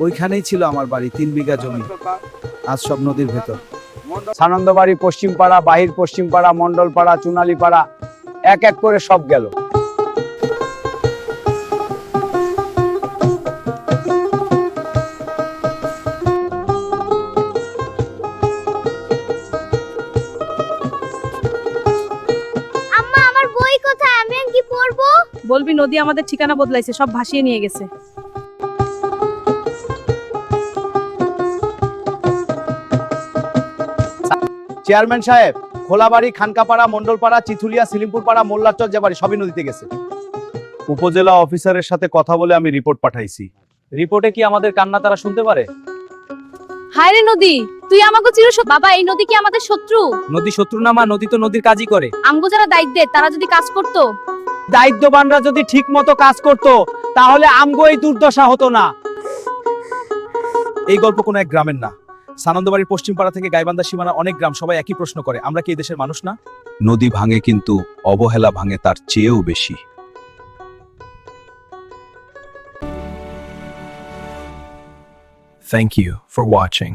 ওইখানেই ছিল আমার বাড়ি, 3 বিঘা জমি, আজ সব নদীর ভেতর। সানন্দবাড়ি পশ্চিম পাড়া, বাহির পশ্চিম পাড়া, মন্ডল পাড়া, চুনালি পাড়া, এক এক করে সব গেল। আম্মা আমার বই কোথায়, আমি কি পড়বো? বলবি নদী আমাদের ঠিকানা বদলাইছে, সব ভাসিয়ে নিয়ে গেছে। চেয়ারম্যান সাহেব, খোলাবাড়ি, খানকাপাড়া, মন্ডলপাড়া, চিথুলিয়া, সিলিমপুর পাড়া, মোল্লাচর যে বাড়ি সবই নদীতে গেছে। উপজেলা অফিসারের সাথে কথা বলে আমি রিপোর্ট পাঠাইছি। রিপোর্টে কি আমাদের কান্না তারা শুনতে পারে? হায় রে নদী, তুই আমাকে বাবা, এই নদী কি আমাদের শত্রু? নদী শত্রু না মা, নদী তো নদীর কাজই করে। আমগো যারা দায়িত্বে তারা যদি কাজ করতো, দায়িত্ববানরা যদি ঠিক মতো কাজ করতো তাহলে আমগো এই দুর্দশা হতো না। এই গল্প কোনো এক গ্রামের না, সানন্দবাড়ির পশ্চিম পাড়া থেকে গাইবান্ধা সীমানা অনেক গ্রাম সবাই একই প্রশ্ন করে, আমরা কি এই দেশের মানুষ না? নদী ভাঙে কিন্তু অবহেলা ভাঙে তার চেয়েও বেশি। Thank you for watching.